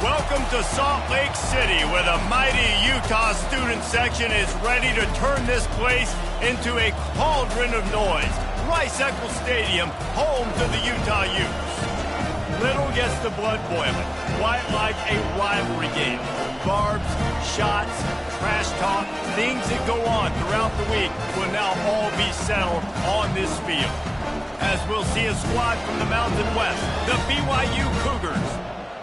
Welcome to Salt Lake City, where the mighty Utah student section is ready to turn this place into a cauldron of noise. Rice-Eccles Stadium, home to the Utah Utes. Little gets the blood boiling, quite like a rivalry game. Barbs, shots, trash talk, things that go on throughout the week will now all be settled on this field. As we'll see a squad from the Mountain West, the BYU Cougars,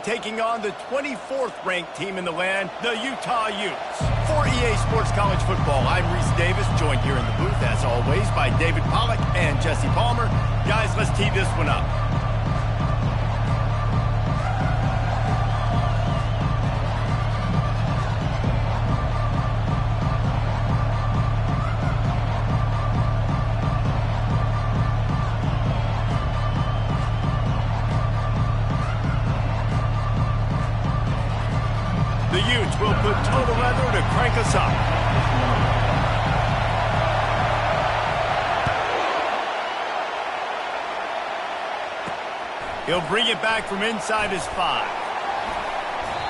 taking on the 24th ranked team in the land, the Utah Utes. For EA Sports College Football, I'm Reese Davis, joined here in the booth, as always, by David Pollack and Jesse Palmer. Guys, let's tee this one up. The Utes will put total leather to crank us up. He'll bring it back from inside his 5.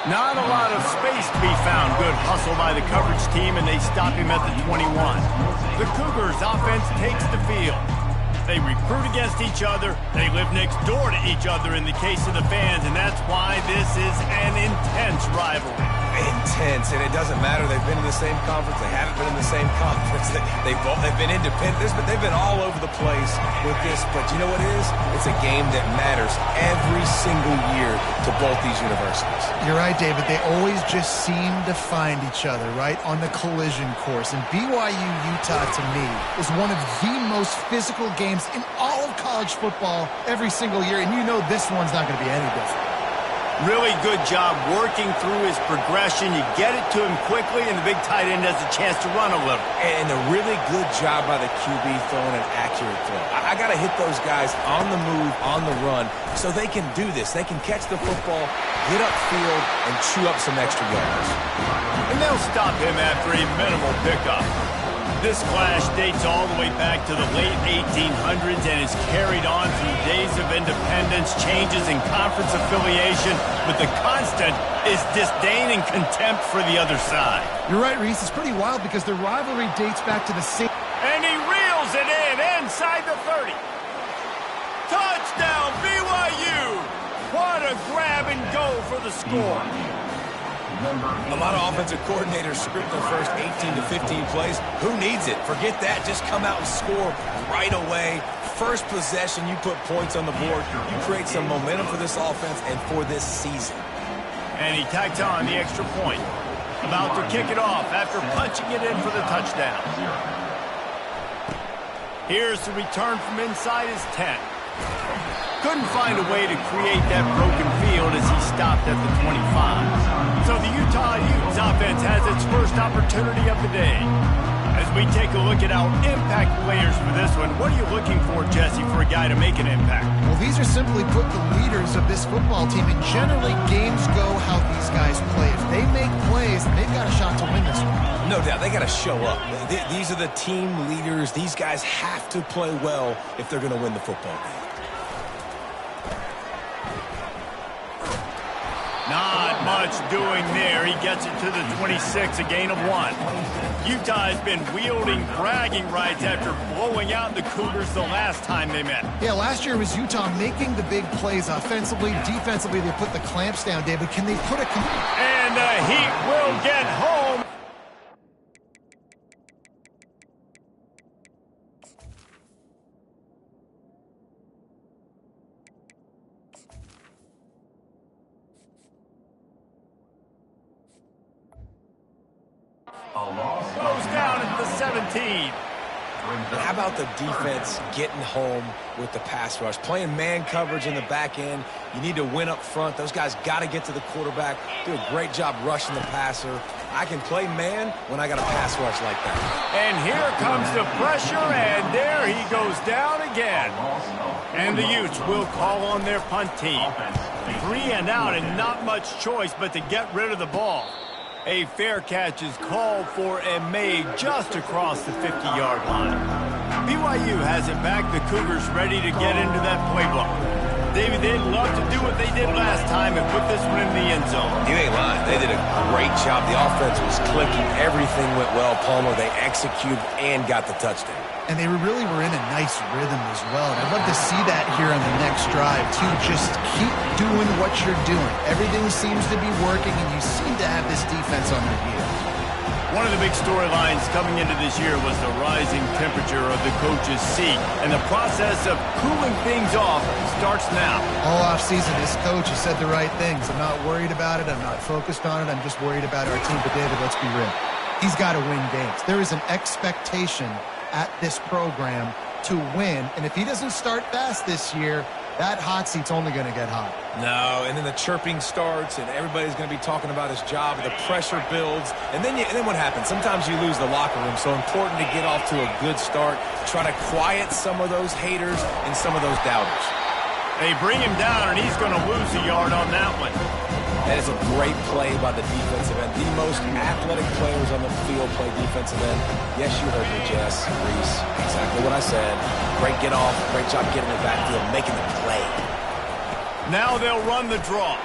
Not a lot of space to be found. Good hustle by the coverage team, and they stop him at the 21. The Cougars' offense takes the field. They recruit against each other. They live next door to each other in the case of the fans, and that's why this is an intense rivalry. Intense, and it doesn't matter. They've been in the same conference. They haven't been in the same conference. They've been independent, but they've been all over the place with this. But you know what it is? It's a game that matters every single year to both these universities. You're right, David. They always just seem to find each other, right, on the collision course. And BYU-Utah, to me, is one of the most physical games in all of college football every single year. And you know this one's not going to be any different. Really good job working through his progression. You get it to him quickly, and the big tight end has a chance to run a little. And a really good job by the QB throwing an accurate throw. I got to hit those guys on the move, on the run, so they can do this. They can catch the football, get upfield, and chew up some extra yards. And they'll stop him after a minimal pickup. This clash dates all the way back to the late 1800s and is carried on through days of independence, changes in conference affiliation, but the constant is disdain and contempt for the other side. You're right, Reese. It's pretty wild because the rivalry dates back to the same... And he reels it in inside the 30. Touchdown, BYU! What a grab and go for the score. A lot of offensive coordinators script their first 18 to 15 plays. Who needs it? Forget that. Just come out and score right away. First possession, you put points on the board. You create some momentum for this offense and for this season. And he tacks on the extra point. About to kick it off after punching it in for the touchdown. Here's the return from inside his 10. Couldn't find a way to create that broken field as he stopped at the 25. So the Utah Utes offense has its first opportunity of the day. As we take a look at our impact players for this one, what are you looking for, Jesse, for a guy to make an impact? Well, these are simply put the leaders of this football team, and generally games go how these guys play. If they make plays, they've got a shot to win this one. No doubt, they got to show up. These are the team leaders. These guys have to play well if they're going to win the football game. Not much doing there. He gets it to the 26, a gain of 1. Utah has been wielding bragging rights after blowing out the Cougars the last time they met. Yeah, last year was Utah making the big plays offensively. Defensively, they put the clamps down, David. Can they put a... And the Heat will get home. Goes down at the 17. How about the defense getting home with the pass rush? Playing man coverage in the back end. You need to win up front. Those guys got to get to the quarterback. Do a great job rushing the passer. I can play man when I got a pass rush like that. And here comes the pressure, and there he goes down again. And the Utes will call on their punt team. 3 and out, and not much choice but to get rid of the ball. A fair catch is called for and made just across the 50-yard line. BYU has it back. The Cougars ready to get into that playbook. David, they'd love to do what they did last time and put this one in the end zone. You ain't lying. They did a great job. The offense was clicking. Everything went well, Palmer. They executed and got the touchdown. And they really were in a nice rhythm as well. And I'd love to see that here on the next drive, too. Just keep doing what you're doing. Everything seems to be working, and you seem to have this defense on their heels. One of the big storylines coming into this year was the rising temperature of the coach's seat, and the process of cooling things off starts now. All offseason, this coach has said the right things. I'm not worried about it. I'm not focused on it. I'm just worried about our team. But, David, let's be real. He's got to win games. There is an expectation at this program to win, and if he doesn't start fast this year, that hot seat's only going to get hot. No, and then the chirping starts, and everybody's going to be talking about his job, the pressure builds, and then what happens? Sometimes you lose the locker room, so important to get off to a good start, try to quiet some of those haters and some of those doubters. They bring him down, and he's going to lose a yard on that one. That is a great play by the defensive end. The most athletic players on the field play defensive end. Yes, you heard me, Jess, Reese. Exactly what I said. Great get off. Great job getting the backfield, making the play. Now they'll run the draw.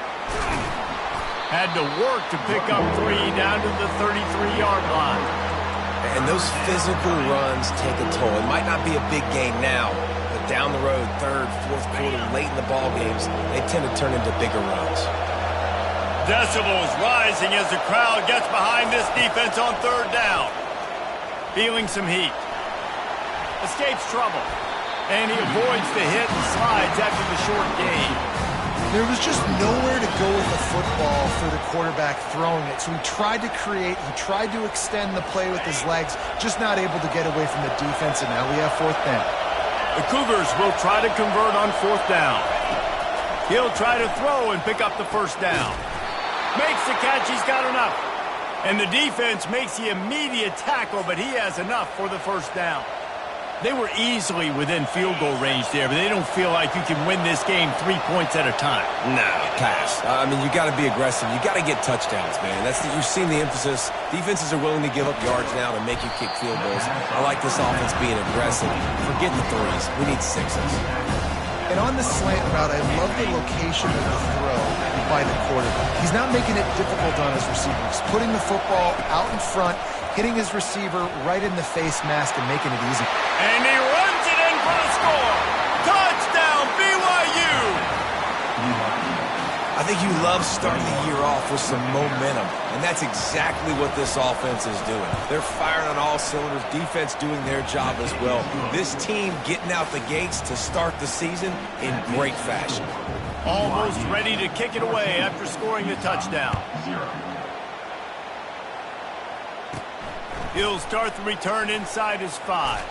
Had to work to pick up 3 down to the 33-yard line. And those physical runs take a toll. It might not be a big game now, but down the road, third, fourth quarter, late in the ball games, they tend to turn into bigger runs. Decibels rising as the crowd gets behind this defense on third down. Feeling some heat. Escapes trouble. And he avoids the hit and slides after the short gain. There was just nowhere to go with the football for the quarterback throwing it. So he tried to create, he tried to extend the play with his legs, just not able to get away from the defense, and now we have fourth down. The Cougars will try to convert on fourth down. He'll try to throw and pick up the first down. Makes the catch, he's got enough. And the defense makes the immediate tackle, but he has enough for the first down. They were easily within field goal range there, but they don't feel like you can win this game 3 points at a time. No, pass. I mean, you got to be aggressive. You got to get touchdowns, man. You've seen the emphasis. Defenses are willing to give up yards now to make you kick field goals. I like this offense being aggressive. Forget the threes. We need sixes. And on the slant route, I love the location of the throw by the quarterback. He's not making it difficult on his receiver. He's putting the football out in front, hitting his receiver right in the face mask and making it easy. And he runs it in for the score. Touchdown, BYU! I think you love starting the year off with some momentum, and that's exactly what this offense is doing. They're firing on all cylinders, defense doing their job as well. This team getting out the gates to start the season in great fashion. Almost ready to kick it away after scoring the touchdown. He'll start the return inside his 5.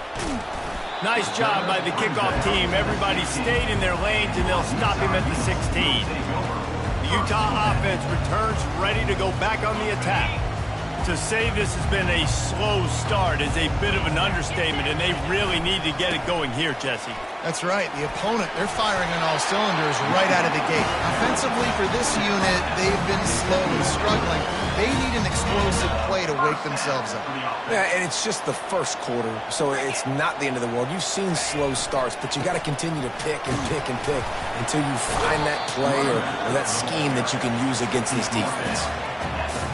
Nice job by the kickoff team. Everybody stayed in their lanes, and they'll stop him at the 16. The Utah offense returns ready to go back on the attack. To say this has been a slow start is a bit of an understatement, and they really need to get it going here, Jesse. That's right. The opponent, they're firing on all cylinders right out of the gate. Offensively for this unit, they've been slow and struggling. They need an explosive play to wake themselves up. Yeah, and it's just the first quarter, so it's not the end of the world. You've seen slow starts, but you got to continue to pick and pick and pick until you find that play or that scheme that you can use against this defense.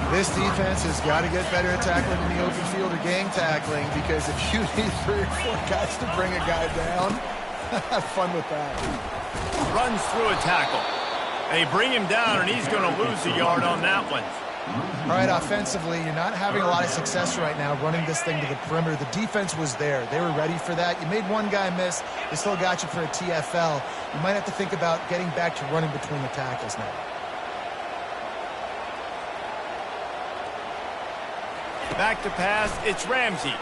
This defense has got to get better at tackling in the open field or gang tackling, because if you need 3 or 4 guys to bring a guy down, have fun with that. Runs through a tackle. They bring him down, and he's going to lose a yard on that one. All right, offensively, you're not having a lot of success right now running this thing to the perimeter. The defense was there. They were ready for that. You made one guy miss. They still got you for a TFL. You might have to think about getting back to running between the tackles now. Back to pass, it's Ramsey.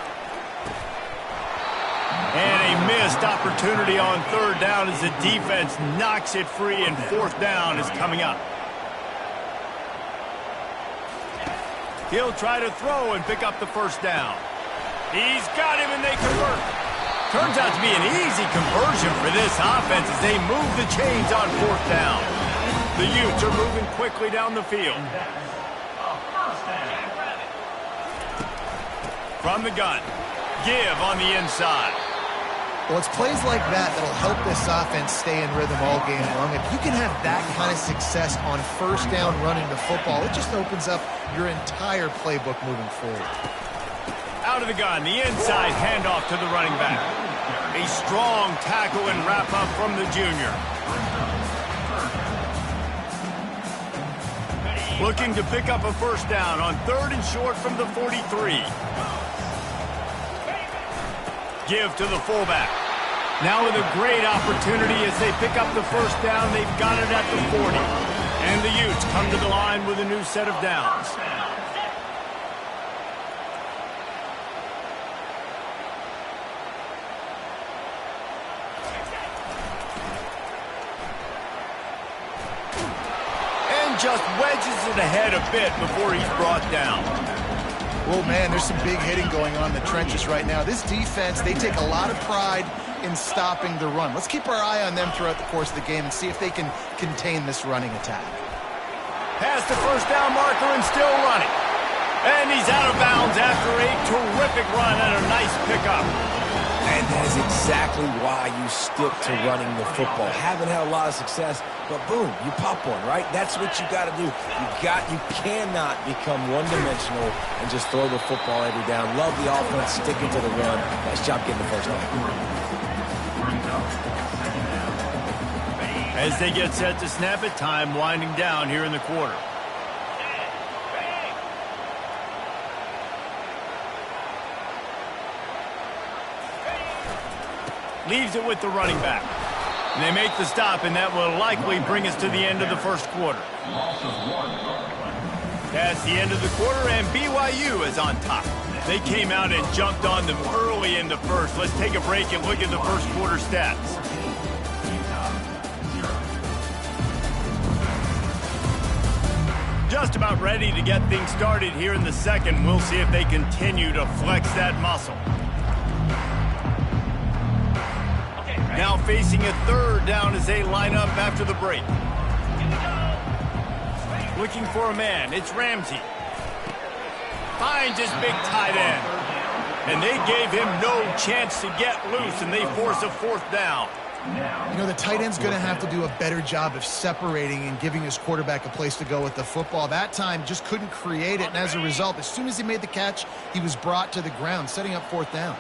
And a missed opportunity on third down as the defense knocks it free, and fourth down is coming up. He'll try to throw and pick up the first down. He's got him, and they convert. Turns out to be an easy conversion for this offense as they move the chains on fourth down. The Utes are moving quickly down the field. From the gun, Give on the inside. Well, it's plays like that that'll help this offense stay in rhythm all game long. If you can have that kind of success on first down running the football, it just opens up your entire playbook moving forward. Out of the gun, the inside handoff to the running back. A strong tackle and wrap-up from the junior. Looking to pick up a first down on 3rd and short from the 43. Give to the fullback. Now with a great opportunity as they pick up the first down. They've got it at the 40. And the Utes come to the line with a new set of downs. And just wedges it ahead a bit before he's brought down. Well, man, there's some big hitting going on in the trenches right now. This defense, they take a lot of pride in stopping the run. Let's keep our eye on them throughout the course of the game and see if they can contain this running attack. Past the first down marker and still running. And he's out of bounds after a terrific run and a nice pickup. And that is exactly why you stick to running the football. Haven't had a lot of success, but boom, you pop one, right? That's what you got to do. You cannot become one-dimensional and just throw the football every down. Love the offense, sticking to the run. Nice job getting the first down. As they get set to snap it, time winding down here in the quarter. Leaves it with the running back. And they make the stop, and that will likely bring us to the end of the first quarter. That's the end of the quarter, and BYU is on top. They came out and jumped on them early in the first. Let's take a break and look at the first quarter stats. Just about ready to get things started here in the second. We'll see if they continue to flex that muscle. Now facing a 3rd down as they line up after the break. Looking for a man. It's Ramsey. Finds his big tight end. And they gave him no chance to get loose, and they force a 4th down. You know, the tight end's going to have to do a better job of separating and giving his quarterback a place to go with the football. That time just couldn't create it, and as a result, as soon as he made the catch, he was brought to the ground, setting up 4th down.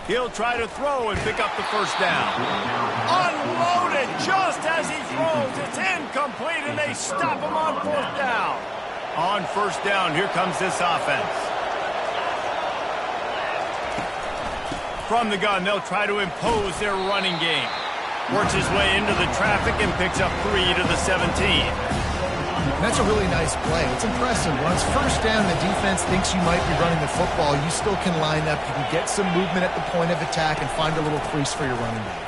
He'll try to throw and pick up the first down. Unloaded just as he throws. It's incomplete, and they stop him on 4th down. On 1st down, here comes this offense. From the gun, they'll try to impose their running game. Works his way into the traffic and picks up 3 to the 17. And that's a really nice play. It's impressive. Once 1st down, the defense thinks you might be running the football. You still can line up. You can get some movement at the point of attack and find a little crease for your running back.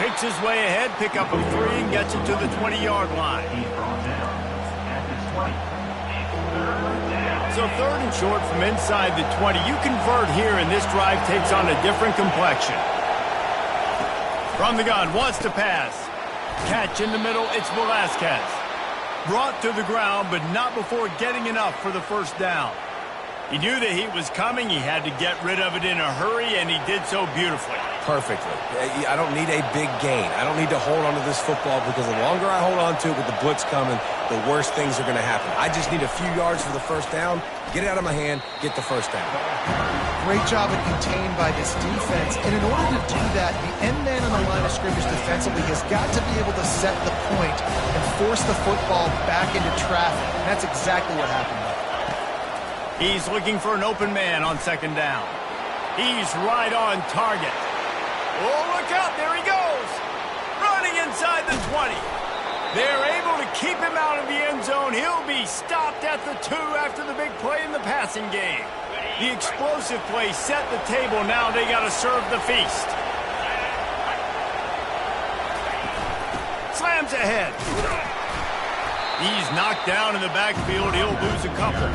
Picks his way ahead, pick up a 3, and gets it to the 20-yard line. So 3rd and short from inside the 20. You convert here, and this drive takes on a different complexion. From the gun, wants to pass. Catch in the middle, it's Velasquez. Brought to the ground, but not before getting enough for the first down. He knew the heat was coming. He had to get rid of it in a hurry, and he did so beautifully. Perfectly. I don't need a big gain. I don't need to hold on to this football because the longer I hold on to it with the blitz coming, the worse things are going to happen. I just need a few yards for the first down, get it out of my hand, get the first down. Great job at contained by this defense. And in order to do that, the end man on the line of scrimmage defensively has got to be able to set the point and force the football back into traffic. And that's exactly what happened there. He's looking for an open man on 2nd down. He's right on target. Oh, look out, there he goes. Running inside the 20. They're able to keep him out of the end zone. He'll be stopped at the 2 after the big play in the passing game. The explosive play set the table. Now they got to serve the feast. Slams ahead. He's knocked down in the backfield. He'll lose a couple.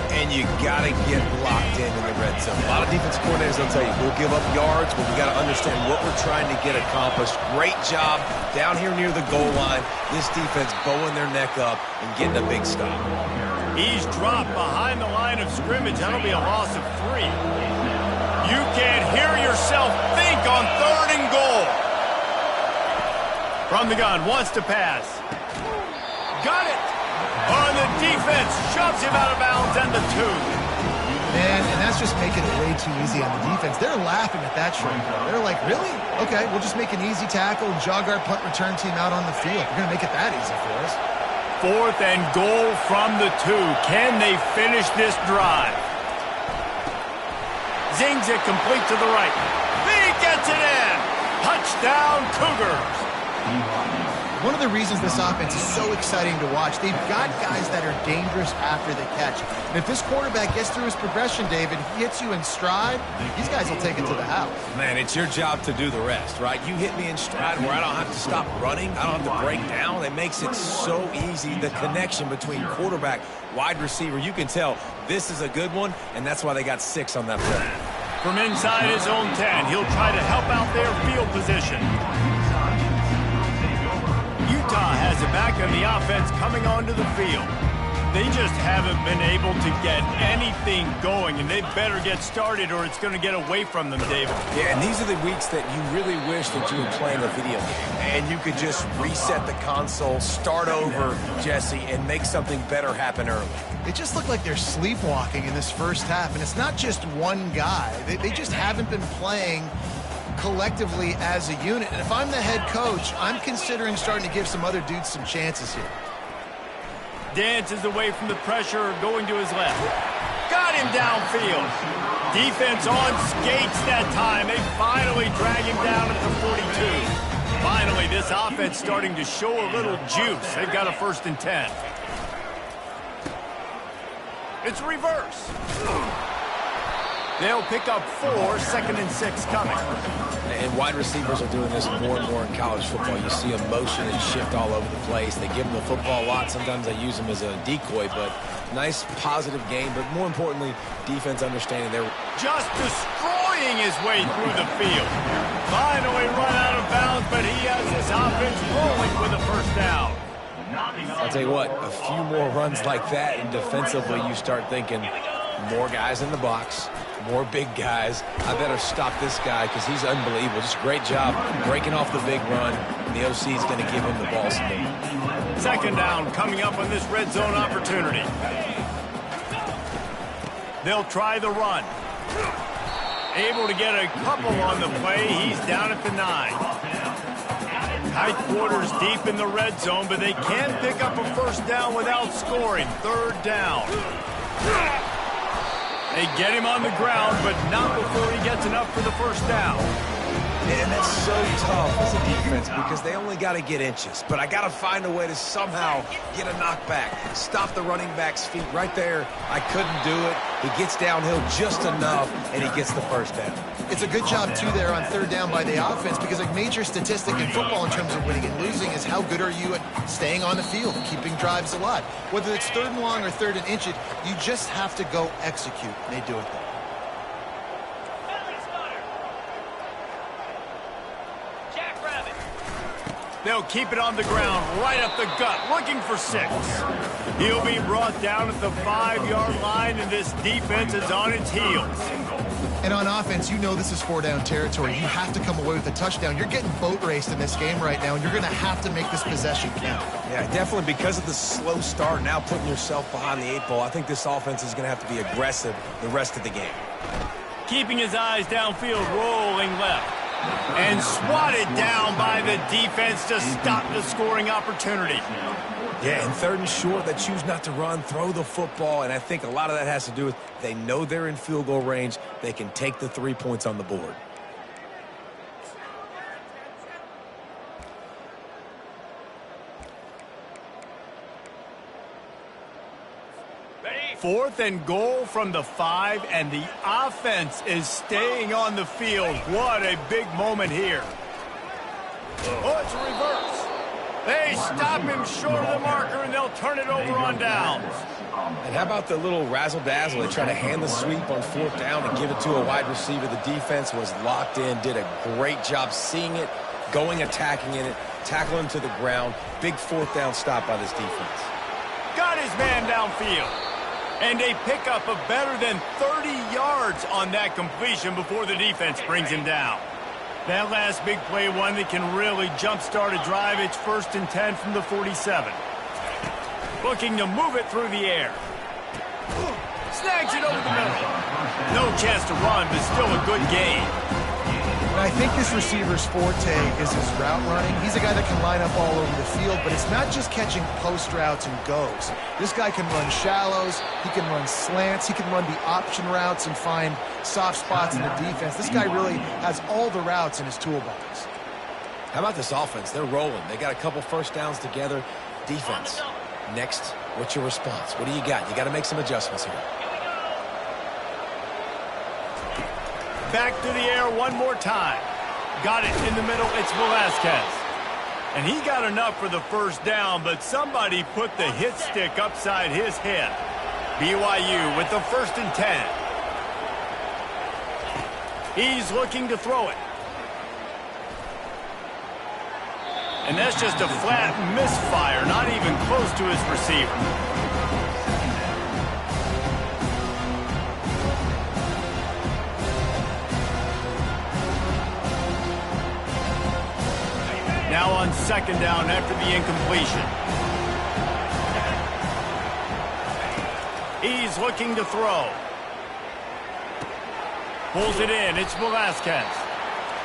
And you got to get locked in the red zone. A lot of defensive coordinators will tell you, we'll give up yards, but we got to understand what we're trying to get accomplished. Great job down here near the goal line. This defense bowing their neck up and getting a big stop. He's dropped behind the line of scrimmage. That'll be a loss of 3. You can't hear yourself think on 3rd and goal. From the gun, wants to pass. Got it. On the defense, shoves him out of bounds and the 2. Man, and that's just making it way too easy on the defense. They're laughing at that shrink. They're like, really? Okay, we'll just make an easy tackle and jog our punt return team out on the field. We're going to make it that easy for us. 4th and goal from the 2. Can they finish this drive? Zings it complete to the right. He gets it in. Touchdown, Cougars. One of the reasons this offense is so exciting to watch, they've got guys that are dangerous after the catch. And if this quarterback gets through his progression, David, he hits you in stride, these guys will take it to the house. Man, it's your job to do the rest, right? You hit me in stride where I don't have to stop running. I don't have to break down. It makes it so easy, the connection between quarterback, wide receiver. You can tell this is a good one, and that's why they got 6 on that play. From inside his own 10, he'll try to help out their field position. Utah has it back on the offense coming onto the field. They just haven't been able to get anything going, and they better get started or it's going to get away from them, David. Yeah, and these are the weeks that you really wish that you were playing a video game and you could just reset the console, start over, Jesse, and make something better happen early. It just looked like they're sleepwalking in this first half, and it's not just one guy. They just haven't been playing collectively as a unit. And if I'm the head coach, I'm considering starting to give some other dudes some chances here. Dances away from the pressure, going to his left. Got him downfield. Defense on skates that time. They finally drag him down at the 42. Finally, this offense starting to show a little juice. They've got a 1st and 10. It's reverse. They'll pick up 4, 2nd and 6 coming. And wide receivers are doing this more and more in college football. You see them motion and shift all over the place. They give them the football a lot. Sometimes they use them as a decoy, but nice positive game. But more importantly, defense understanding they're just destroying his way through the field. Finally run out of bounds, but he has his offense rolling with a 1st down. I'll tell you what, a few more runs like that, and defensively you start thinking more guys in the box, more big guys. I better stop this guy because he's unbelievable. Just a great job breaking off the big run. The OC is going to give him the ball some more. 2nd down coming up on this red zone opportunity. They'll try the run. Able to get a couple on the play. He's down at the 9. Tight quarters deep in the red zone, but they can pick up a 1st down without scoring. 3rd down. They get him on the ground, but not before he gets enough for the 1st down. And that's so tough as a defense because they only got to get inches. But I got to find a way to somehow get a knockback. Stop the running back's feet right there. I couldn't do it. He gets downhill just enough, and he gets the 1st down. It's a good job, too, there on 3rd down by the offense because a major statistic in football in terms of winning and losing is how good are you at staying on the field and keeping drives alive. Whether it's 3rd and long or 3rd and inches, you just have to go execute, and they do it there. They'll keep it on the ground, right up the gut, looking for 6. He'll be brought down at the 5-yard line, and this defense is on its heels. And on offense, you know this is 4-down territory. You have to come away with a touchdown. You're getting boat raced in this game right now, and you're going to have to make this possession count. Yeah, definitely because of the slow start, now putting yourself behind the 8 ball, I think this offense is going to have to be aggressive the rest of the game. Keeping his eyes downfield, rolling left. And swatted down by the defense to stop the scoring opportunity. Yeah, and 3rd and short, they choose not to run, throw the football, and I think a lot of that has to do with they know they're in field goal range. They can take the 3 points on the board. Fourth and goal from the 5, and the offense is staying on the field. What a big moment here. Oh, it's a reverse. They stop him short of the marker, and they'll turn it over on downs. And how about the little razzle-dazzle? They try to hand the sweep on 4th down and give it to a wide receiver. The defense was locked in, did a great job seeing it, going, attacking in it, tackling him to the ground. Big 4th down stop by this defense. Got his man downfield. And a pickup of better than 30 yards on that completion before the defense brings him down. That last big play, one that can really jumpstart a drive. It's 1st and 10 from the 47. Looking to move it through the air. Snags it over the middle. No chance to run, but still a good gain. And I think this receiver's forte is his route running. He's a guy that can line up all over the field, but it's not just catching post routes and goes. This guy can run shallows, he can run slants, he can run the option routes and find soft spots in the defense. This guy really has all the routes in his toolbox. How about this offense? They're rolling. They got a couple first downs together. Defense. Next, what's your response? What do you got? You got to make some adjustments here. Back to the air one more time. Got it in the middle. It's Velasquez. And he got enough for the first down, but somebody put the hit stick upside his head. BYU with the 1st and 10. He's looking to throw it. And that's just a flat misfire, not even close to his receiver. Now on 2nd down after the incompletion. He's looking to throw. Pulls it in. It's Velasquez.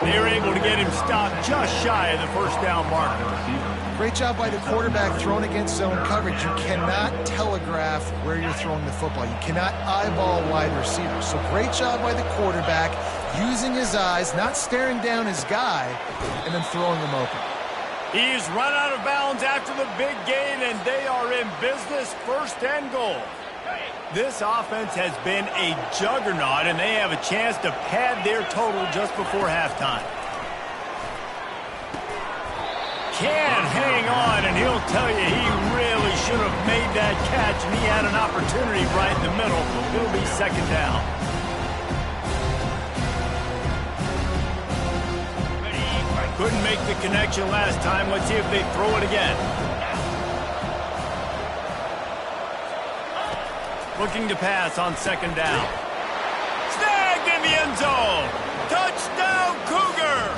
They're able to get him stopped just shy of the 1st down marker. Great job by the quarterback thrown against zone coverage. You cannot telegraph where you're throwing the football. You cannot eyeball wide receivers. So great job by the quarterback using his eyes, not staring down his guy, and then throwing him open. He's run out of bounds after the big gain, and they are in business, 1st and goal. This offense has been a juggernaut, and they have a chance to pad their total just before halftime. Can hang on, and he'll tell you he really should have made that catch, and he had an opportunity right in the middle. It'll be 2nd down. Couldn't make the connection last time. Let's see if they throw it again. Looking to pass on 2nd down. Snagged in the end zone. Touchdown, Cougar!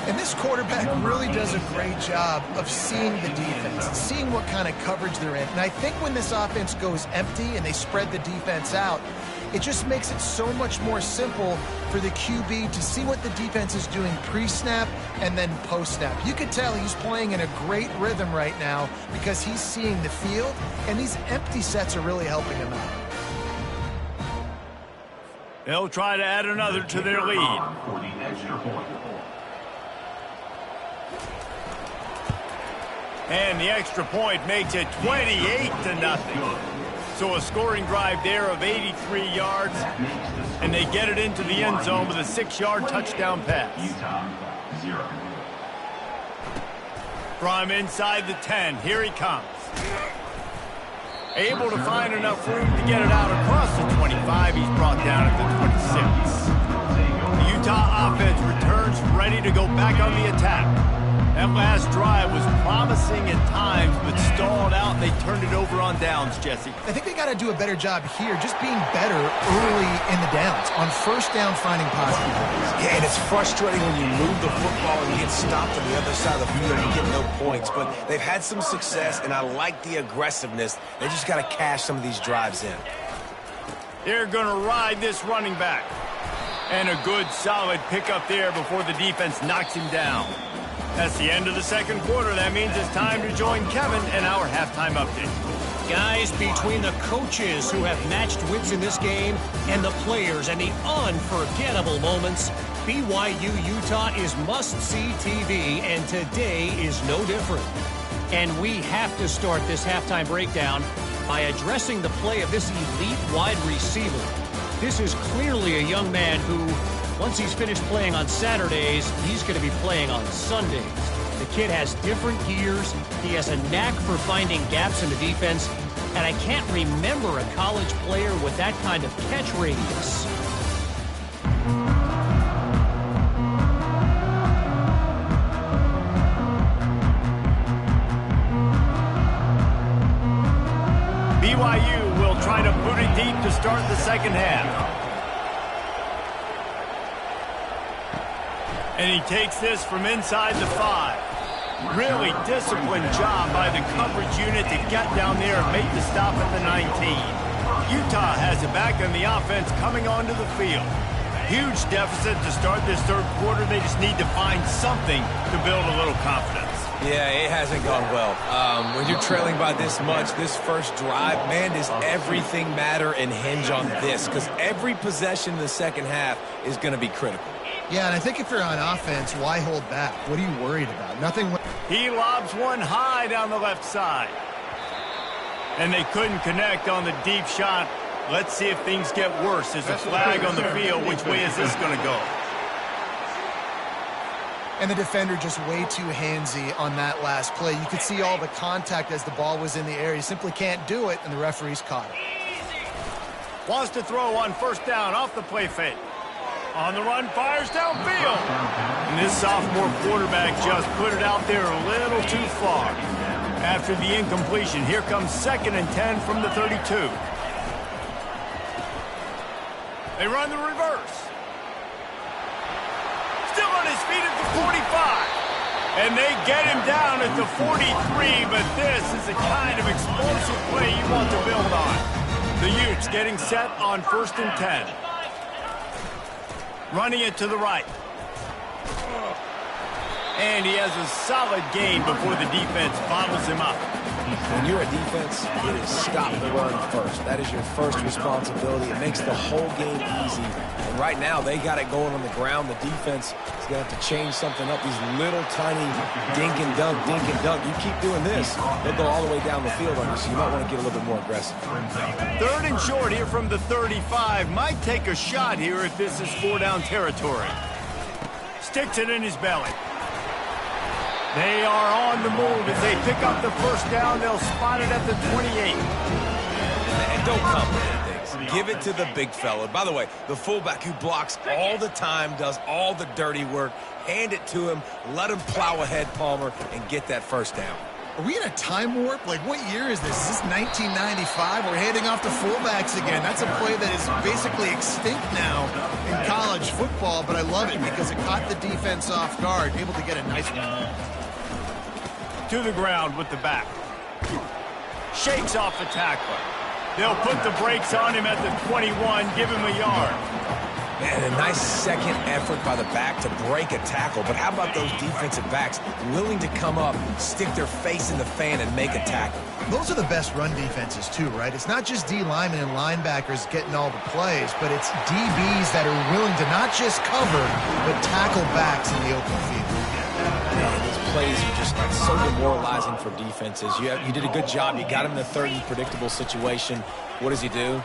And this quarterback really does a great job of seeing the defense, seeing what kind of coverage they're in. And I think when this offense goes empty and they spread the defense out, it just makes it so much more simple for the QB to see what the defense is doing pre-snap and then post-snap. You could tell he's playing in a great rhythm right now because he's seeing the field, and these empty sets are really helping him out. They'll try to add another to their lead. And the extra point makes it 28-0. So a scoring drive there of 83 yards, and they get it into the end zone with a 6-yard touchdown pass. From inside the 10, here he comes. Able to find enough room to get it out across the 25. He's brought down at the 26. The Utah offense returns ready to go back on the attack. That last drive was promising at times, but stalled out, and they turned it over on downs, Jesse. I think they got to do a better job here, just being better early in the downs, on 1st down finding positive plays. Yeah, and it's frustrating when you move the football and you get stopped on the other side of the field and you get no points. But they've had some success, and I like the aggressiveness. They just got to cash some of these drives in. They're going to ride this running back. And a good, solid pickup there before the defense knocks him down. That's the end of the 2nd quarter. That means it's time to join Kevin and our halftime update. Guys, between the coaches who have matched wits in this game and the players and the unforgettable moments, BYU Utah is must-see TV, and today is no different. And we have to start this halftime breakdown by addressing the play of this elite wide receiver. This is clearly a young man who, once he's finished playing on Saturdays, he's going to be playing on Sundays. The kid has different gears. He has a knack for finding gaps in the defense. And I can't remember a college player with that kind of catch radius. BYU deep to start the second half. And he takes this from inside the 5. Really disciplined job by the coverage unit to get down there and make the stop at the 19. Utah has it back on the offense coming onto the field. Huge deficit to start this third quarter. They just need to find something to build a little confidence. Yeah, it hasn't gone well. When you're trailing by this much, this first drive, man, does everything matter and hinge on this? Because every possession in the second half is going to be critical. Yeah, and I think if you're on offense, why hold back? What are you worried about? Nothing. He lobs one high down the left side. And they couldn't connect on the deep shot. Let's see if things get worse. There's a flag on the field. Which way is this going to go? And the defender just way too handsy on that last play. You could see all the contact as the ball was in the air. He simply can't do it, and the referee's caught it. Wants to throw on first down off the play fake. On the run, fires downfield. And this sophomore quarterback just put it out there a little too far. After the incompletion, here comes 2nd and 10 from the 32. They run the reverse. Still on his feet at the 45. And they get him down at the 43, but this is the kind of explosive play you want to build on. The Utes getting set on 1st and 10. Running it to the right. And he has a solid gain before the defense bottles him up. When you're a defense, it is stop the run first. That is your first responsibility. It makes the whole game easy. And right now, they got it going on the ground. The defense is going to have to change something up. These little tiny dink and dunk, dink and dunk. You keep doing this, they'll go all the way down the field on you, so you might want to get a little bit more aggressive. 3rd and short here from the 35. Might take a shot here if this is 4-down territory. Sticks it in his belly. They are on the move. As they pick up the first down, they'll spot it at the 28. And don't complicate things. Give it to the big fella. By the way, the fullback who blocks all the time, does all the dirty work. Hand it to him. Let him plow ahead, Palmer, and get that first down. Are we in a time warp? Like, what year is this? Is this 1995? We're handing off to fullbacks again. That's a play that is basically extinct now in college football, but I love it because it caught the defense off guard, able to get a nice one there. To the ground with the back. Shakes off the tackler. They'll put the brakes on him at the 21, give him a yard. And a nice second effort by the back to break a tackle. But how about those defensive backs willing to come up, stick their face in the fan, and make a tackle? Those are the best run defenses, too, right? It's not just D linemen and linebackers getting all the plays, but it's DBs that are willing to not just cover, but tackle backs in the open field. These plays are just so demoralizing for defenses. You did a good job. You got him in a third and predictable situation. What does he do?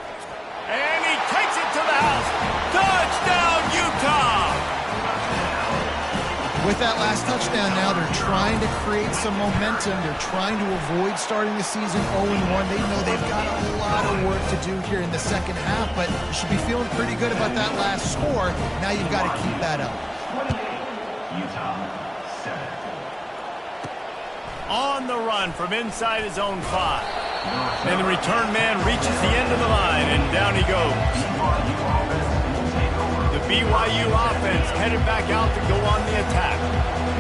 And he takes it to the house. Touchdown, Utah! With that last touchdown now, they're trying to create some momentum. They're trying to avoid starting the season 0-1. They know they've got a lot of work to do here in the second half, but you should be feeling pretty good about that last score. Now you've got to keep that up. On the run from inside his own 5. And the return man reaches the end of the line, and down he goes. The BYU offense headed back out to go on the attack.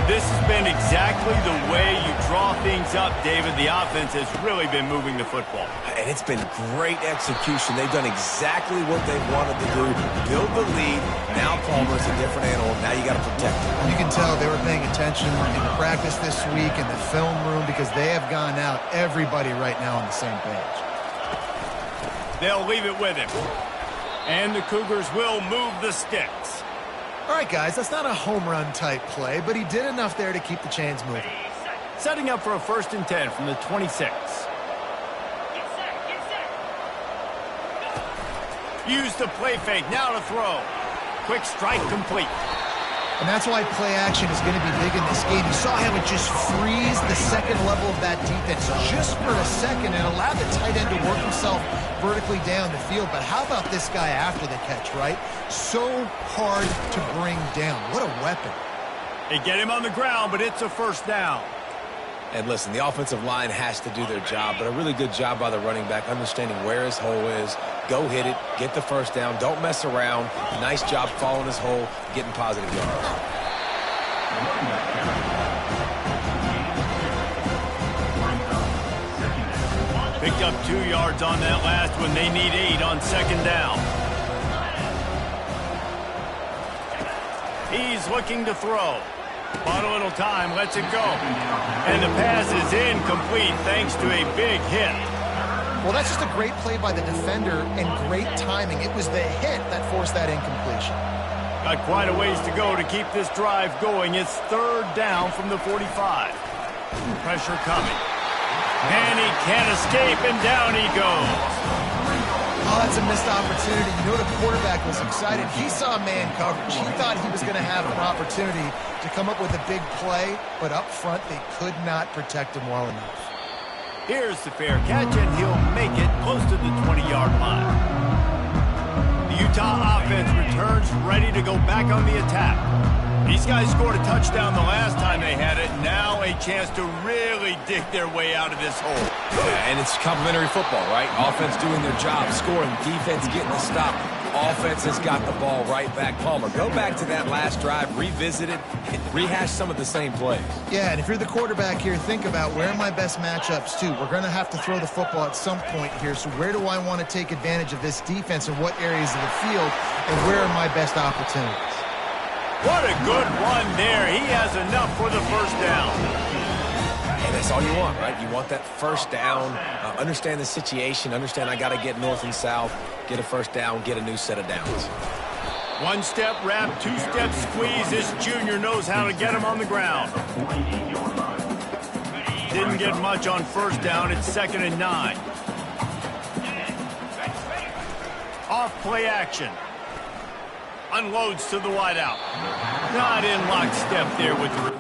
This has been exactly the way you draw things up, David. The offense has really been moving the football. And it's been great execution. They've done exactly what they wanted to do. Build the lead. Now Palmer's a different animal. Now you got to protect him. You can tell they were paying attention in practice this week in the film room because they have gone out, everybody right now on the same page. They'll leave it with him. And the Cougars will move the sticks. All right, guys, that's not a home run type play, but he did enough there to keep the chains moving. Setting up for a 1st and 10 from the 26. Use the play fake, now to throw. Quick strike complete. And that's why play action is going to be big in this game. You saw how it just frees the second level of that defense just for a second and allowed the tight end to work himself vertically down the field. But how about this guy after the catch, right? So hard to bring down. What a weapon. They get him on the ground, but it's a 1st down. And listen, the offensive line has to do their job, but a really good job by the running back, understanding where his hole is, Go hit it. Get the first down. Don't mess around. Nice job following his hole, getting positive yards. Picked up 2 yards on that last one. They need 8 on second down. He's looking to throw. Bought a little time, lets it go. And the pass is incomplete thanks to a big hit. Well, that's just a great play by the defender and great timing. It was the hit that forced that incompletion. Got quite a ways to go to keep this drive going. It's third down from the 45. Pressure coming. And he can't escape, and down he goes. Oh, that's a missed opportunity. You know the quarterback was excited. He saw man coverage. He thought he was going to have an opportunity to come up with a big play, but up front they could not protect him well enough. Here's the fair catch, and he'll make it close to the 20-yard line. The Utah offense returns ready to go back on the attack. These guys scored a touchdown the last time they had it. Now a chance to really dig their way out of this hole. Yeah, and it's complimentary football, right? Offense doing their job, scoring, defense getting the stop. Offense has got the ball right back. Palmer, go back to that last drive, revisit it, and rehash some of the same plays. Yeah, and if you're the quarterback here, think about where are my best matchups too. We're going to have to throw the football at some point here, so where do I want to take advantage of this defense and what areas of the field, and where are my best opportunities? What a good run there. He has enough for the first down. And that's all you want, right? You want that first down, understand the situation, understand I got to get north and south, get a first down, get a new set of downs. One-step wrap, two-step squeeze. This junior knows how to get him on the ground. Didn't get much on first down. It's 2nd and 9. Off play action. Unloads to the wideout. Not in lockstep there with the...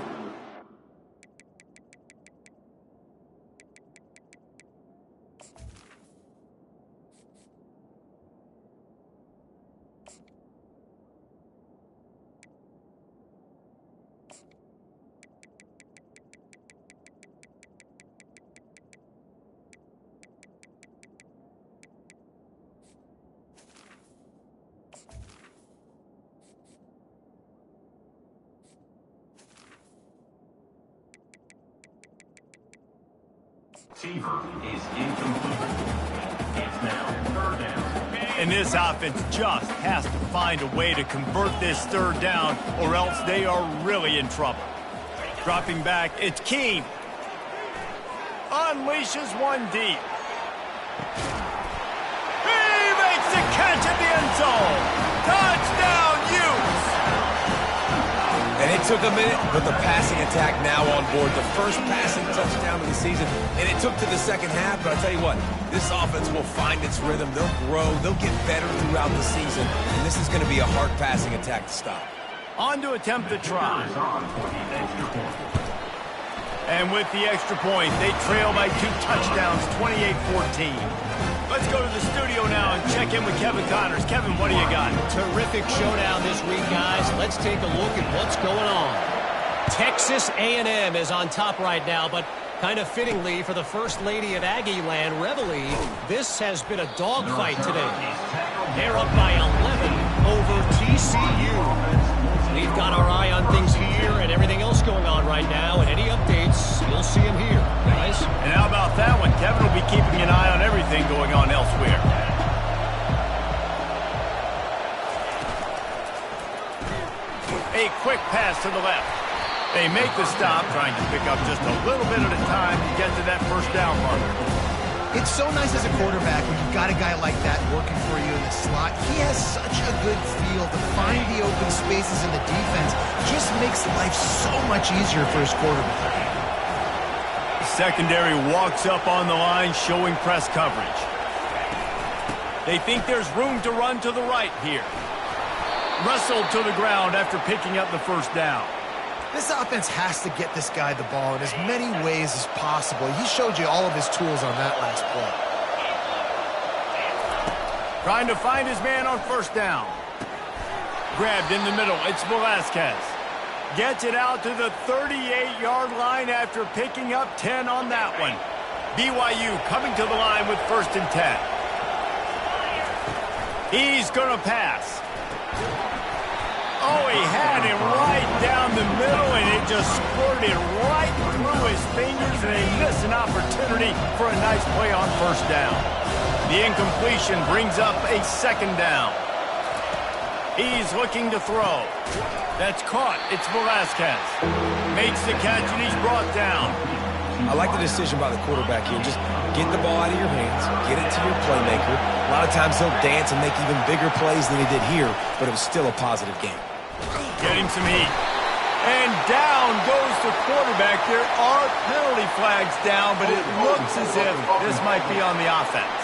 Receiver is incomplete. It's now 3rd down. And this offense just has to find a way to convert this 3rd down, or else they are really in trouble. Dropping back, it's Keene. Unleashes one deep. He makes the catch at the end zone. Touchdown, Utes! And it took a minute, but the passing attack now on board. The first passing touchdown of the season, and it took to the second half, but I'll tell you what, this offense will find its rhythm. They'll grow. They'll get better throughout the season, and this is going to be a hard passing attack to stop. On to attempt the try. And with the extra point, they trail by 2 touchdowns, 28-14. Let's go to the studio now and check in with Kevin Connors. Kevin, what do you got? Terrific showdown this week, guys. Let's take a look at what's going on. Texas A&M is on top right now, but kind of fittingly for the First Lady of Aggie Land, Reveille, this has been a dogfight today. They're up by 11 over TCU. We've got our eye on things here and everything else going on right now, and any updates, you'll see them here, guys. And how about that one? Kevin will be keeping an eye on everything going on elsewhere. A quick pass to the left. They make the stop, trying to pick up just a little bit at a time to get to that first down marker. It's so nice as a quarterback when you've got a guy like that working for you in the slot. He has such a good feel to find the open spaces in the defense. Just makes life so much easier for his quarterback. Secondary walks up on the line, showing press coverage. They think there's room to run to the right here. Wrestled to the ground after picking up the first down. This offense has to get this guy the ball in as many ways as possible. He showed you all of his tools on that last play. Trying to find his man on first down. Grabbed in the middle. It's Velasquez. Gets it out to the 38-yard line after picking up 10 on that one. BYU coming to the line with 1st and 10. He's going to pass. Oh, he had him right down the middle, and it just squirted right through his fingers, and he missed an opportunity for a nice play on first down. The incompletion brings up a second down. He's looking to throw. That's caught. It's Velasquez. Makes the catch, and he's brought down. I like the decision by the quarterback here. Just get the ball out of your hands, get it to your playmaker. A lot of times he'll dance and make even bigger plays than he did here, but it was still a positive game. Getting some heat. And down goes the quarterback. There are penalty flags down, but it looks as if this might be on the offense.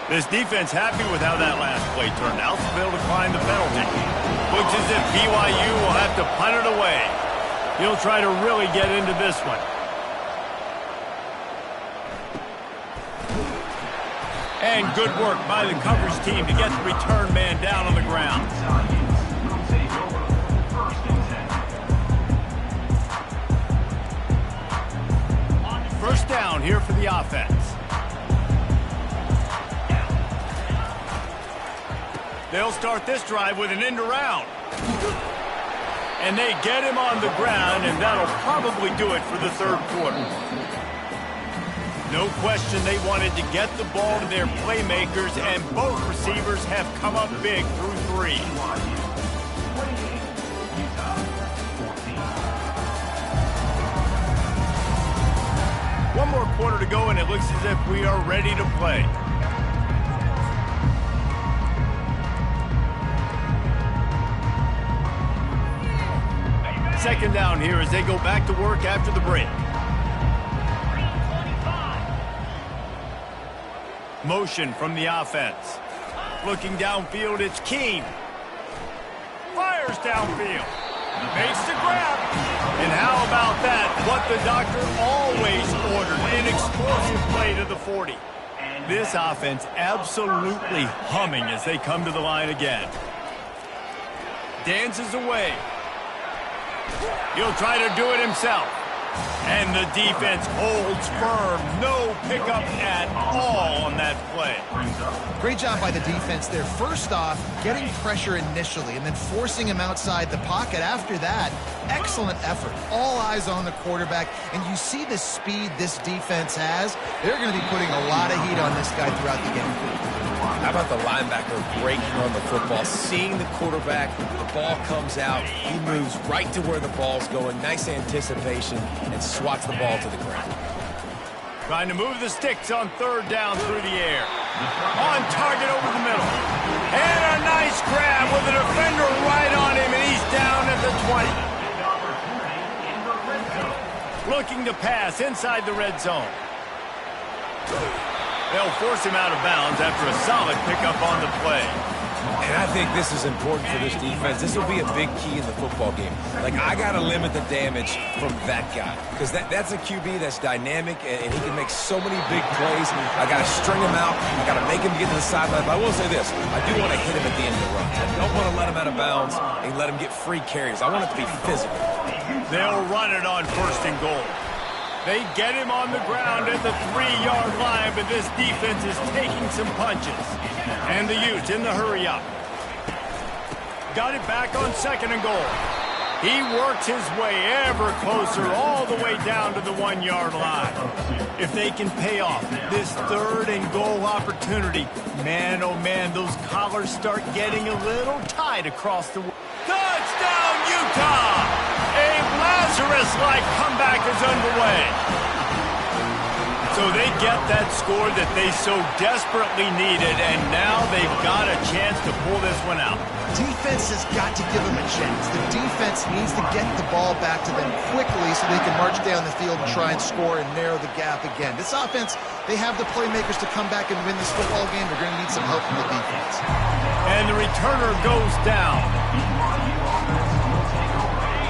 This defense happy with how that last play turned out, so they'll decline the penalty. Looks as if BYU will have to punt it away. He'll try to really get into this one. And good work by the coverage team to get the return man down on the ground. First down here for the offense. They'll start this drive with an end around. And they get him on the ground, and that'll probably do it for the third quarter. No question they wanted to get the ball to their playmakers, and both receivers have come up big through three. One more quarter to go, and it looks as if we are ready to play. Second down here as they go back to work after the break. Motion from the offense. Looking downfield, it's Keene. Fires downfield. Makes the grab. And how about that? What the doctor always ordered. An explosive play to the 40. This offense absolutely humming as they come to the line again. Dances away. He'll try to do it himself. And the defense holds firm. No pickup at all on that play. Great job by the defense there. First off, getting pressure initially and then forcing him outside the pocket. After that, excellent effort. All eyes on the quarterback. And you see the speed this defense has. They're going to be putting a lot of heat on this guy throughout the game. How about the linebacker breaking on the football, seeing the quarterback, the ball comes out, he moves right to where the ball's going, nice anticipation, and swats the ball to the ground. Trying to move the sticks on third down through the air. On target over the middle. And a nice grab with a defender right on him, and he's down at the 20. Looking to pass inside the red zone. They'll force him out of bounds after a solid pickup on the play. And I think this is important for this defense. This will be a big key in the football game. Like, I got to limit the damage from that guy. Because that's a QB that's dynamic, and he can make so many big plays. I got to string him out. I got to make him get to the sideline. But I will say this. I do want to hit him at the end of the run. I don't want to let him out of bounds and let him get free carries. I want it to be physical. They'll run it on first and goal. They get him on the ground at the 3-yard line, but this defense is taking some punches. And the Utes in the hurry up. Got it back on second and goal. He works his way ever closer all the way down to the 1-yard line. If they can pay off this third and goal opportunity, man, oh man, those collars start getting a little tight across the... Touchdown, Utah! A Lazarus-like comeback is underway. So they get that score that they so desperately needed, and now they've got a chance to pull this one out. Defense has got to give them a chance. The defense needs to get the ball back to them quickly so they can march down the field and try and score and narrow the gap again. This offense, they have the playmakers to come back and win this football game. They're going to need some help from the defense. And the returner goes down.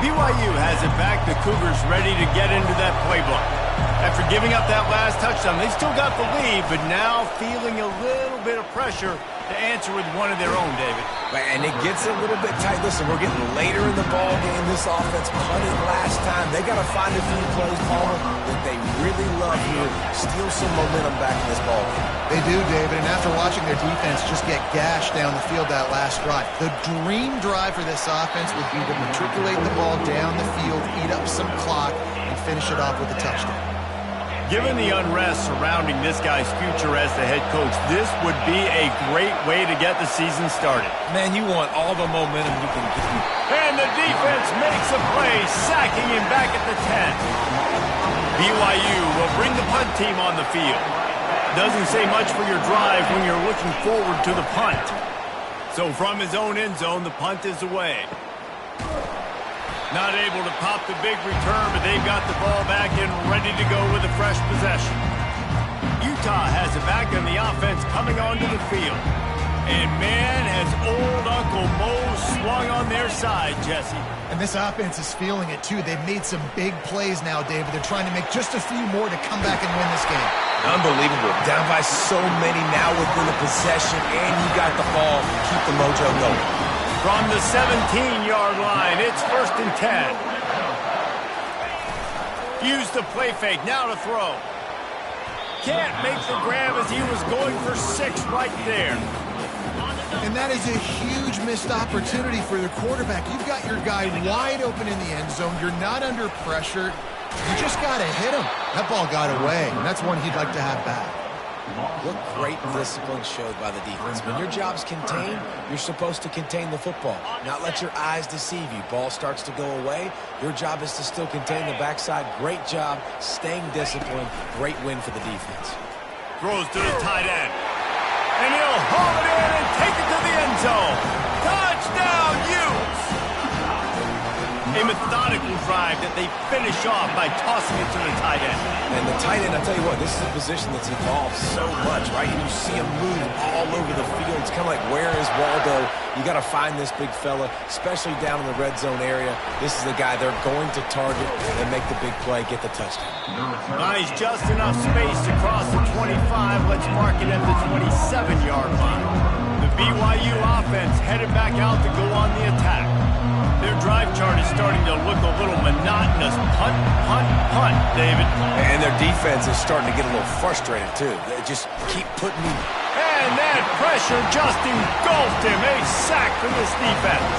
BYU has it back. The Cougars ready to get into that playbook. After giving up that last touchdown, they still got the lead, but now feeling a little bit of pressure to answer with one of their own, David. And it gets a little bit tight. Listen, we're getting later in the ball game. This offense punted last time. They got to find a few plays, Palmer, that they really love here. Steal some momentum back in this ball game. They do, David, and after watching their defense just get gashed down the field that last drive, the dream drive for this offense would be to matriculate the ball down the field, eat up some clock, and finish it off with a touchdown. Given the unrest surrounding this guy's future as the head coach, this would be a great way to get the season started. Man, you want all the momentum you can get. And the defense makes a play, sacking him back at the 10. BYU will bring the punt team on the field. Doesn't say much for your drive when you're looking forward to the punt. So from his own end zone, the punt is away. Not able to pop the big return, but they've got the ball back and ready to go with a fresh possession. Utah has it back on the offense coming onto the field. And man, has old Uncle Mo swung on their side, Jesse. And this offense is feeling it too. They've made some big plays now, David. They're trying to make just a few more to come back and win this game. Unbelievable. Down by so many now within the possession, and you got the ball. Keep the mojo going. From the 17-yard line, it's 1st and 10. Use the play fake, now to throw. Can't make the grab as he was going for 6 right there. And that is a huge missed opportunity for the quarterback. You've got your guy wide open in the end zone. You're not under pressure. You just got to hit him. That ball got away, and that's one he'd like to have back. What great discipline showed by the defense. When your job's contained, you're supposed to contain the football, not let your eyes deceive you. Ball starts to go away. Your job is to still contain the backside. Great job staying disciplined. Great win for the defense. Throws to the tight end. And he'll haul it in and take it to the end zone. Touchdown, Utes! A methodical drive that they finish off by tossing it to the tight end. And the tight end, I'll tell you what, this is a position that's evolved so much, right? And you see him move all over the field. It's kind of like, where is Waldo? You got to find this big fella, especially down in the red zone area. This is the guy they're going to target and make the big play, get the touchdown. Nice, just enough space to cross the 25. Let's mark it at the 27-yard line. The BYU offense headed back out to go on the attack. Their drive chart is starting to look a little monotonous. Punt, punt, punt, David. And their defense is starting to get a little frustrated, too. They just keep putting me. And that pressure just engulfed him. A sack for this defense.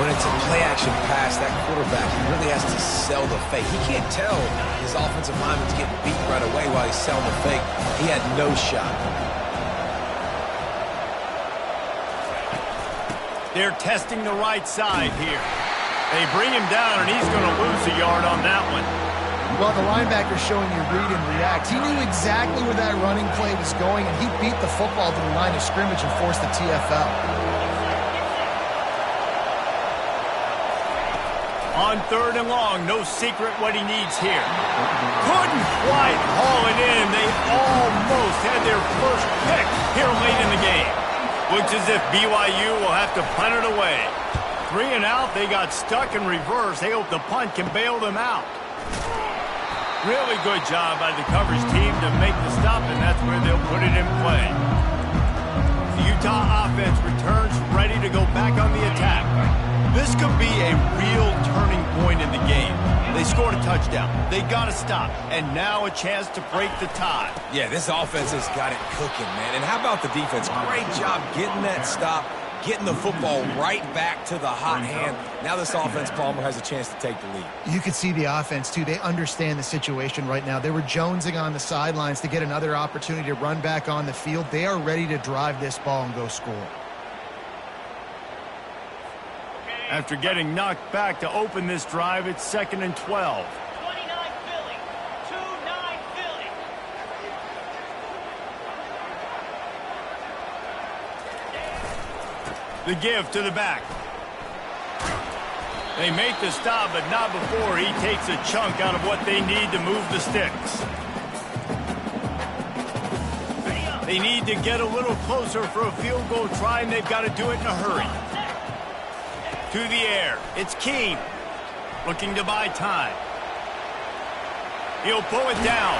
When it's a play-action pass, that quarterback, he really has to sell the fake. He can't tell his offensive lineman's getting beat right away while he's selling the fake. He had no shot. They're testing the right side here. They bring him down, and he's going to lose a yard on that one. Well, the linebacker's showing you read and react. He knew exactly where that running play was going, and he beat the football to the line of scrimmage and forced the TFL. On 3rd and long, no secret what he needs here. Couldn't quite haul it in. They almost had their first pick here late in the game. Looks as if BYU will have to punt it away. 3 and out, they got stuck in reverse. They hope the punt can bail them out. Really good job by the coverage team to make the stop, and that's where they'll put it in play. The Utah offense returns ready to go back on the attack. This could be a real turning point in the game. They scored a touchdown. They got to stop. And now a chance to break the tie. Yeah, this offense has got it cooking, man. And how about the defense? Great job getting that stop, getting the football right back to the hot hand. Now this offense, Palmer, has a chance to take the lead. You could see the offense, too. They understand the situation right now. They were jonesing on the sidelines to get another opportunity to run back on the field. They are ready to drive this ball and go score. After getting knocked back to open this drive, it's 2nd and 12. 29 Philly. 2-9 Philly. The give to the back. They make the stop, but not before he takes a chunk out of what they need to move the sticks. They need to get a little closer for a field goal try, and they've got to do it in a hurry. To the air. It's Keene. Looking to buy time. He'll pull it down.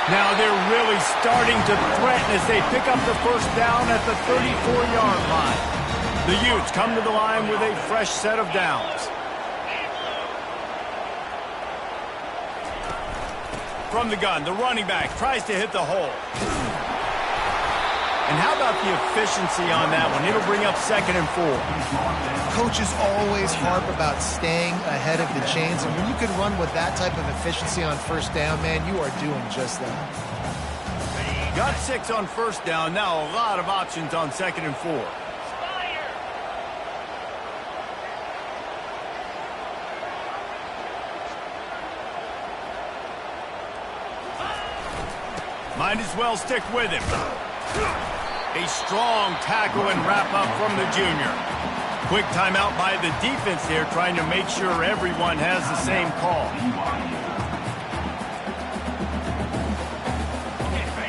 Now they're really starting to threaten as they pick up the first down at the 34-yard line. The Utes come to the line with a fresh set of downs. From the gun, the running back tries to hit the hole. And how about the efficiency on that one? It'll bring up 2nd and 4. Coaches always harp about staying ahead of the chains, and when you can run with that type of efficiency on first down, man, you are doing just that. Got 6 on first down. Now a lot of options on 2nd and 4. Might as well stick with him. A strong tackle and wrap-up from the junior. Quick timeout by the defense here, trying to make sure everyone has the same call.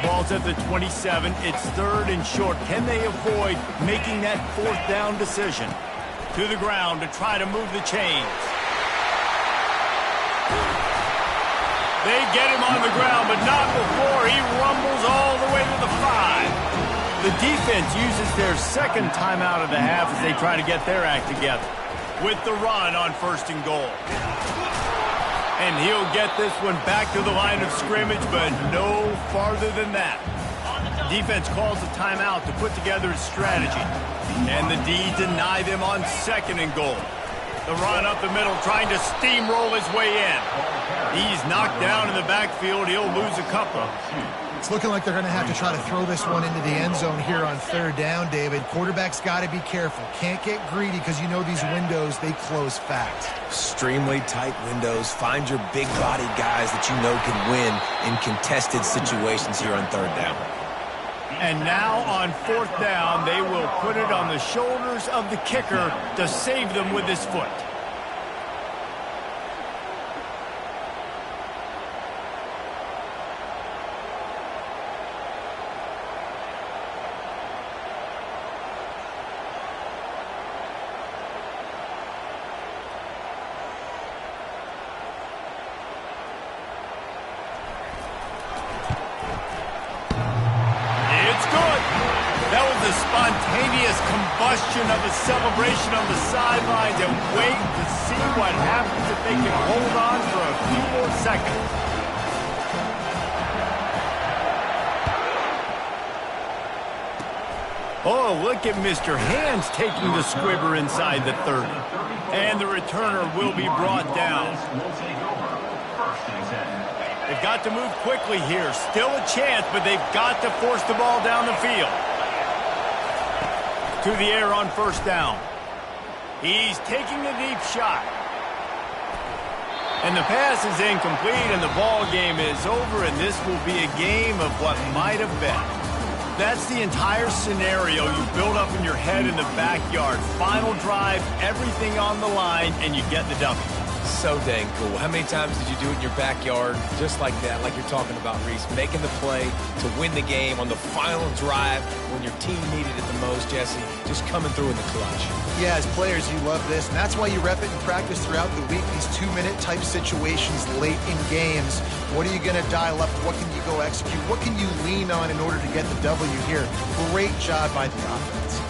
Ball's at the 27. It's 3rd and short. Can they avoid making that 4th down decision? To the ground to try to move the chains. They get him on the ground, but not before he rumbles all the way to the 5. The defense uses their 2nd timeout of the half as they try to get their act together. With the run on 1st and goal. And he'll get this one back to the line of scrimmage, but no farther than that. Defense calls a timeout to put together a strategy. And the D deny them on 2nd and goal. The run up the middle, trying to steamroll his way in. He's knocked down in the backfield. He'll lose a couple. It's looking like they're going to have to try to throw this one into the end zone here on 3rd down, David. Quarterback's got to be careful. Can't get greedy because you know these windows, they close fast. Extremely tight windows. Find your big-bodied guys that you know can win in contested situations here on 3rd down. And now on 4th down, they will put it on the shoulders of the kicker to save them with his foot. Spontaneous combustion of a celebration on the sidelines, and wait to see what happens if they can hold on for a few more seconds. Oh, look at Mr. Hands taking the squibber inside the 30. And the returner will be brought down. They've got to move quickly here. Still a chance, but they've got to force the ball down the field. To the air on 1st down. He's taking a deep shot. And the pass is incomplete, and the ball game is over, and this will be a game of what might have been. That's the entire scenario you build up in your head in the backyard. Final drive, everything on the line, and you get the W. So dang cool. How many times did you do it in your backyard just like that, like you're talking about, Reese? Making the play to win the game on the final drive when your team needed it the most, Jesse. Just coming through in the clutch. Yeah, as players, you love this, and that's why you rep it in practice throughout the week, these 2-minute type situations late in games. What are you going to dial up? What can you go execute? What can you lean on in order to get the W here? Great job by the offense.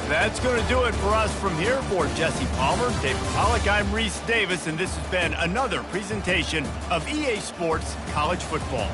That's going to do it for us from here. For Jesse Palmer, David Pollack, I'm Reese Davis, and this has been another presentation of EA Sports College Football.